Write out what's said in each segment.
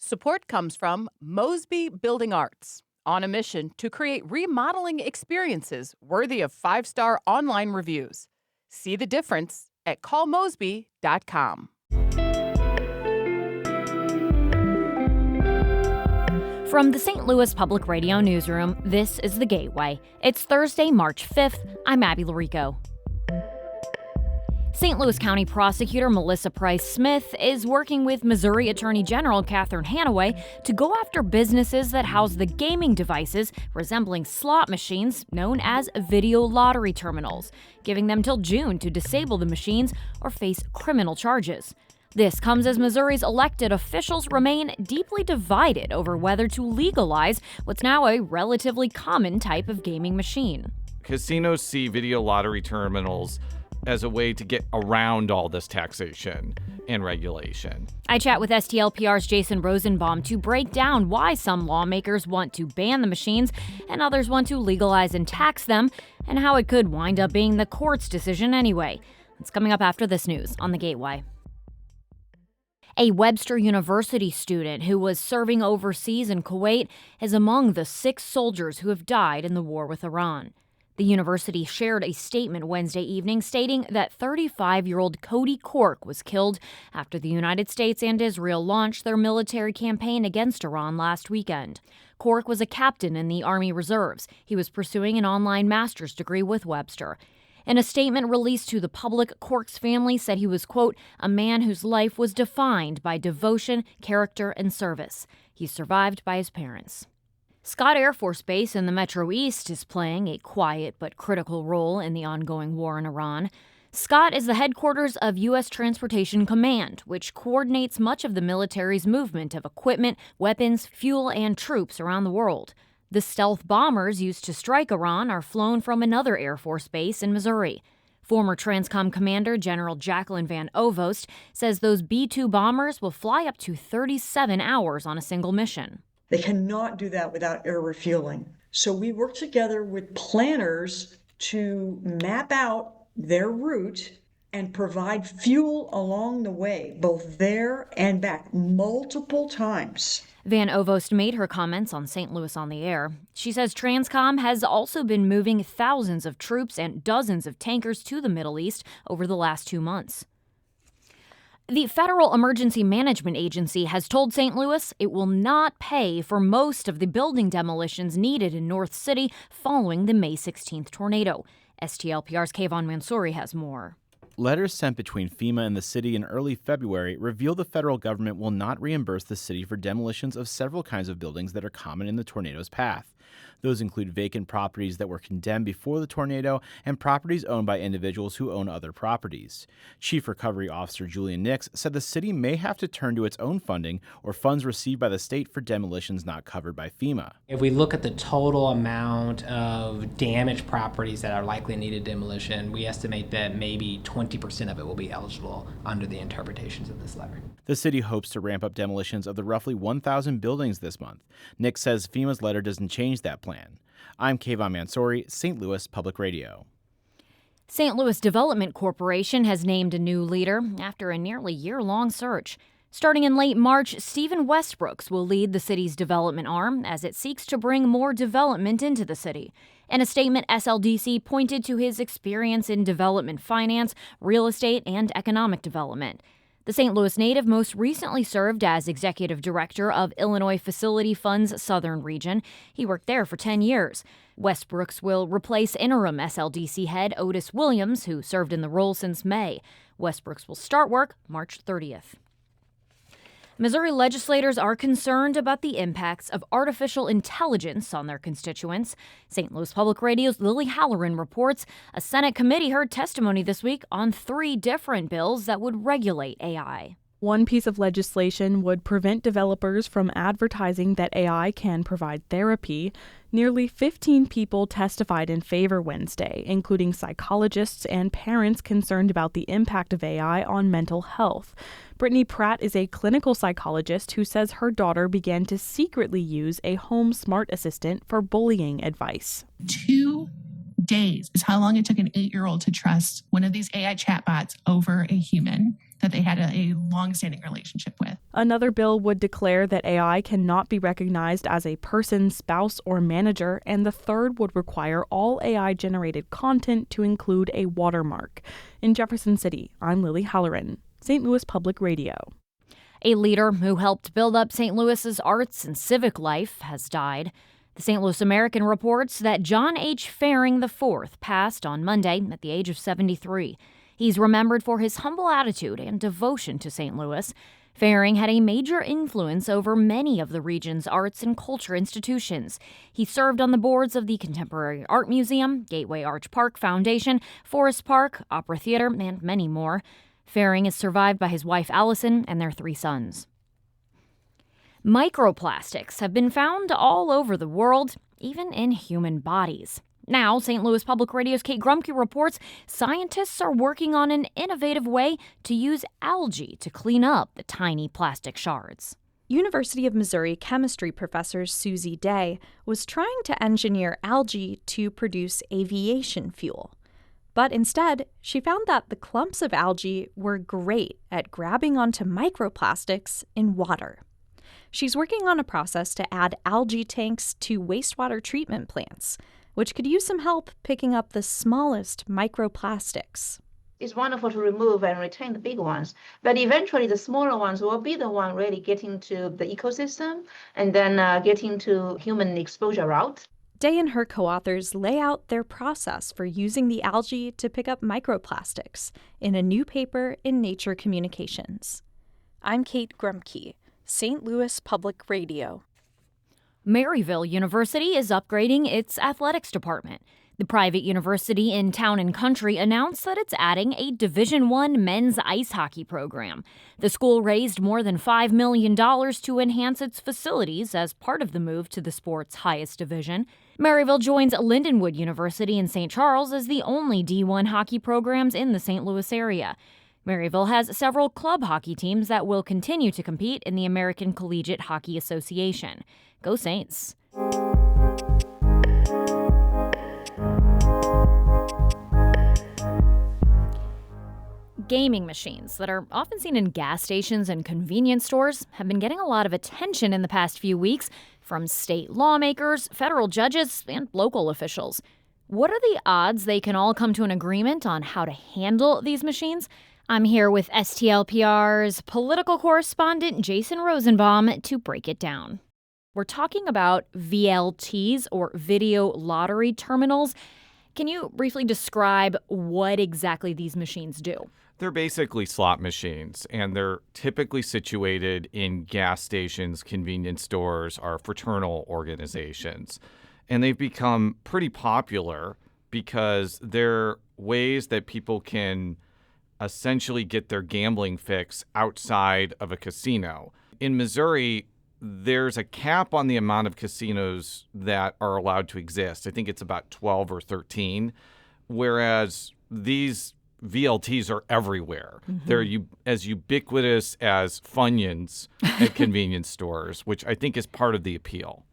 Support comes from Mosby Building Arts, on a mission to create remodeling experiences worthy of 5-star online reviews. See the difference at callmosby.com. From the St. Louis Public Radio Newsroom, this is The Gateway. It's Thursday, March 5th. I'm Abby Larico. St. Louis County Prosecutor Melissa Price Smith is working with Missouri Attorney General Catherine Hanaway to go after businesses that house the gaming devices resembling slot machines known as video lottery terminals, giving them till June to disable the machines or face criminal charges. This comes as Missouri's elected officials remain deeply divided over whether to legalize what's now a relatively common type of gaming machine. Casinos see video lottery terminals as a way to get around all this taxation and regulation. I chat with STLPR's Jason Rosenbaum to break down why some lawmakers want to ban the machines and others want to legalize and tax them, and how it could wind up being the court's decision anyway. It's coming up after this news on The Gateway. A Webster University student who was serving overseas in Kuwait is among the 6 soldiers who have died in the war with Iran. The university shared a statement Wednesday evening stating that 35-year-old Cody Cork was killed after the United States and Israel launched their military campaign against Iran last weekend. Cork was a captain in the Army Reserves. He was pursuing an online master's degree with Webster. In a statement released to the public, Cork's family said he was, quote, a man whose life was defined by devotion, character, and service. He's survived by his parents. Scott Air Force Base in the Metro East is playing a quiet but critical role in the ongoing war in Iran. Scott is the headquarters of U.S. Transportation Command, which coordinates much of the military's movement of equipment, weapons, fuel, and troops around the world. The stealth bombers used to strike Iran are flown from another Air Force base in Missouri. Former Transcom Commander General Jacqueline Van Ovost says those B-2 bombers will fly up to 37 hours on a single mission. They cannot do that without air refueling. So we work together with planners to map out their route and provide fuel along the way, both there and back, multiple times. Van Ovost made her comments on St. Louis on the Air. She says Transcom has also been moving thousands of troops and dozens of tankers to the Middle East over the last 2 months. The Federal Emergency Management Agency has told St. Louis it will not pay for most of the building demolitions needed in North City following the May 16th tornado. STLPR's Kayvon Mansouri has more. Letters sent between FEMA and the city in early February reveal the federal government will not reimburse the city for demolitions of several kinds of buildings that are common in the tornado's path. Those include vacant properties that were condemned before the tornado and properties owned by individuals who own other properties. Chief Recovery Officer Julian Nix said the city may have to turn to its own funding or funds received by the state for demolitions not covered by FEMA. If we look at the total amount of damaged properties that are likely needed demolition, we estimate that maybe 20% of it will be eligible under the interpretations of this letter. The city hopes to ramp up demolitions of the roughly 1,000 buildings this month. Nix says FEMA's letter doesn't change that plan. I'm Kayvon Mansouri, St. Louis Public Radio. St. Louis Development Corporation has named a new leader after a nearly year-long search. Starting in late March, Stephen Westbrooks will lead the city's development arm as it seeks to bring more development into the city. In a statement, SLDC pointed to his experience in development finance, real estate, and economic development. The St. Louis native most recently served as executive director of Illinois Facility Fund's Southern Region. He worked there for 10 years. Westbrooks will replace interim SLDC head Otis Williams, who served in the role since May. Westbrooks will start work March 30th. Missouri legislators are concerned about the impacts of artificial intelligence on their constituents. St. Louis Public Radio's Lily Halloran reports a Senate committee heard testimony this week on 3 different bills that would regulate AI. One piece of legislation would prevent developers from advertising that AI can provide therapy. Nearly 15 people testified in favor Wednesday, including psychologists and parents concerned about the impact of AI on mental health. Brittany Pratt is a clinical psychologist who says her daughter began to secretly use a home smart assistant for bullying advice. 2 days is how long it took an 8-year-old to trust one of these AI chatbots over a human. that they had a long-standing relationship with. Another bill would declare that AI cannot be recognized as a person, spouse, or manager, and the third would require all AI-generated content to include a watermark. In Jefferson City, I'm Lily Halloran, St. Louis Public Radio. A leader who helped build up St. Louis's arts and civic life has died. The St. Louis American reports that John H. Faring IV passed on Monday at the age of 73. He's remembered for his humble attitude and devotion to St. Louis. Faring had a major influence over many of the region's arts and culture institutions. He served on the boards of the Contemporary Art Museum, Gateway Arch Park Foundation, Forest Park, Opera Theater, and many more. Faring is survived by his wife Allison and their 3 sons. Microplastics have been found all over the world, even in human bodies. Now, St. Louis Public Radio's Kate Grumke reports scientists are working on an innovative way to use algae to clean up the tiny plastic shards. University of Missouri chemistry professor Susie Day was trying to engineer algae to produce aviation fuel. But instead, she found that the clumps of algae were great at grabbing onto microplastics in water. She's working on a process to add algae tanks to wastewater treatment plants, which could use some help picking up the smallest microplastics. It's wonderful to remove and retain the big ones, but eventually the smaller ones will be the one really getting to the ecosystem and then getting to human exposure route. Day and her co-authors lay out their process for using the algae to pick up microplastics in a new paper in Nature Communications. I'm Kate Grumke, St. Louis Public Radio. Maryville University is upgrading its athletics department. The private university in Town and Country announced that it's adding a Division I men's ice hockey program. The school raised more than $5 million to enhance its facilities as part of the move to the sport's highest division. Maryville joins Lindenwood University in St. Charles as the only D1 hockey programs in the St. Louis area. Maryville has several club hockey teams that will continue to compete in the American Collegiate Hockey Association. Go Saints! Gaming machines that are often seen in gas stations and convenience stores have been getting a lot of attention in the past few weeks from state lawmakers, federal judges, and local officials. What are the odds they can all come to an agreement on how to handle these machines? I'm here with STLPR's political correspondent Jason Rosenbaum to break it down. We're talking about VLTs, or video lottery terminals. Can you briefly describe what exactly these machines do? They're basically slot machines, and they're typically situated in gas stations, convenience stores, or fraternal organizations. And they've become pretty popular because they're ways that people can essentially get their gambling fix outside of a casino. In Missouri, there's a cap on the amount of casinos that are allowed to exist. I think it's about 12 or 13, whereas these VLTs are everywhere. Mm-hmm. They're as ubiquitous as Funyuns at convenience stores, which I think is part of the appeal.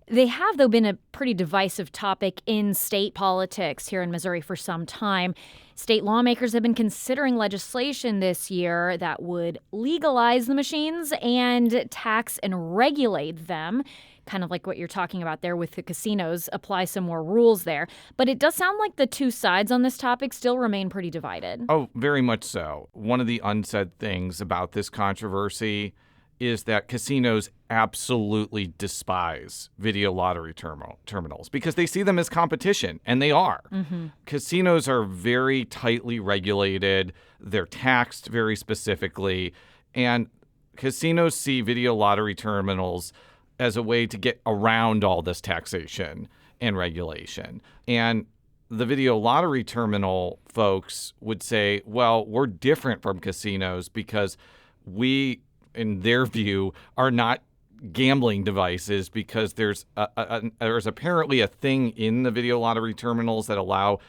They have, though, been a pretty divisive topic in state politics here in Missouri for some time. State lawmakers have been considering legislation this year that would legalize the machines and tax and regulate them, kind of like what you're talking about there with the casinos, apply some more rules there. But it does sound like the two sides on this topic still remain pretty divided. Oh, very much so. One of the unsaid things about this controversy is that casinos absolutely despise video lottery terminals because they see them as competition, and they are. Mm-hmm. Casinos are very tightly regulated. They're taxed very specifically, and casinos see video lottery terminals as a way to get around all this taxation and regulation. And the video lottery terminal folks would say, well, we're different from casinos because we, in their view, are not gambling devices because there's apparently a thing in the video lottery terminals that allow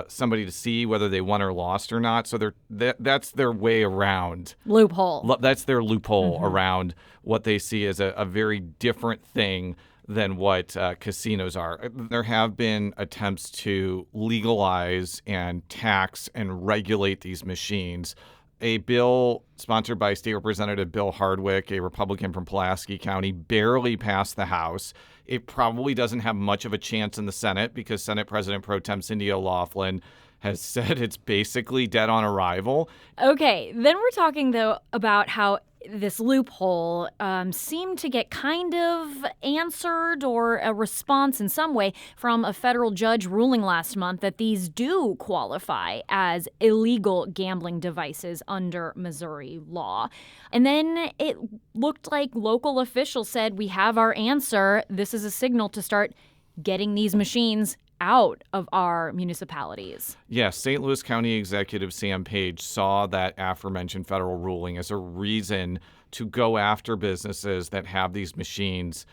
somebody to see whether they won or lost or not. So that's their way around. Loophole. That's their loophole around what they see as a very different thing than what casinos are. There have been attempts to legalize and tax and regulate these machines. a bill sponsored by State Representative Bill Hardwick, a Republican from Pulaski County, barely passed the House. It probably doesn't have much of a chance in the Senate because Senate President Pro Tem Cindy O'Laughlin has said it's basically dead on arrival. Okay, then we're talking, though, about how this loophole seemed to get kind of answered or a response in some way from a federal judge ruling last month that these do qualify as illegal gambling devices under Missouri law. And then it looked like local officials said, we have our answer. This is a signal to start getting these machines out of our municipalities. Yes, St. Louis County Executive Sam Page saw that aforementioned federal ruling as a reason to go after businesses that have these machines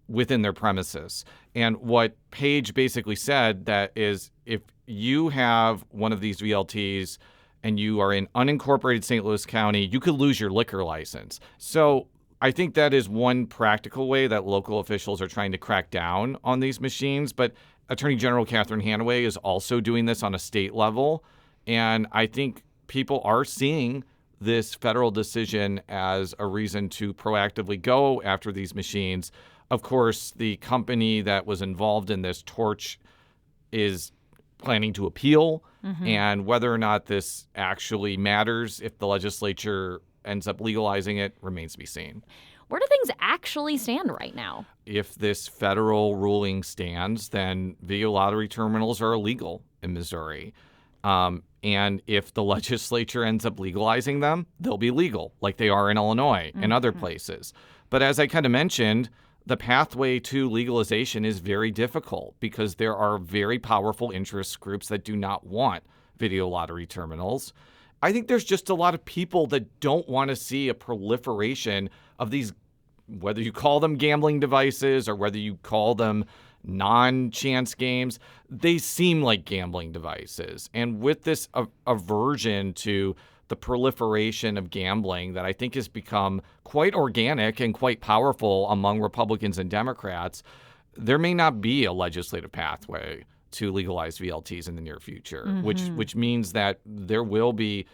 within their premises. And what Page basically said that is, if you have one of these VLTs and you are in unincorporated St. Louis County, you could lose your liquor license. So I think that is one practical way that local officials are trying to crack down on these machines. But Attorney General Catherine Hanaway is also doing this on a state level. And I think people are seeing this federal decision as a reason to proactively go after these machines. Of course, the company that was involved in this, Torch, is planning to appeal. And whether or not this actually matters, if the legislature ends up legalizing it, remains to be seen. Where do things actually stand right now? If this federal ruling stands, then video lottery terminals are illegal in Missouri. And if the legislature ends up legalizing them, they'll be legal, like they are in Illinois and other places. But as I kind of mentioned, the pathway to legalization is very difficult because there are very powerful interest groups that do not want video lottery terminals. I think there's just a lot of people that don't want to see a proliferation of these, whether you call them gambling devices or whether you call them non-chance games, they seem like gambling devices. And with this aversion to the proliferation of gambling that I think has become quite organic and quite powerful among Republicans and Democrats, there may not be a legislative pathway to legalize VLTs in the near future, which means that there will be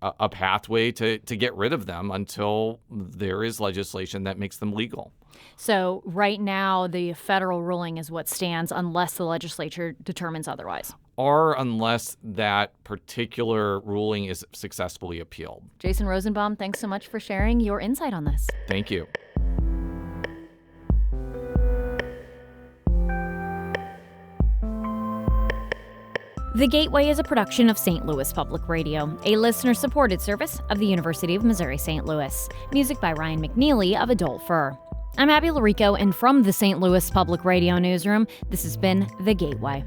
a pathway to get rid of them until there is legislation that makes them legal. So right now, the federal ruling is what stands unless the legislature determines otherwise. Or unless that particular ruling is successfully appealed. Jason Rosenbaum, thanks so much for sharing your insight on this. Thank you. The Gateway is a production of St. Louis Public Radio, a listener-supported service of the University of Missouri-St. Louis. Music by Ryan McNeely of Adult Fur. I'm Abby Larico, and from the St. Louis Public Radio newsroom, this has been The Gateway.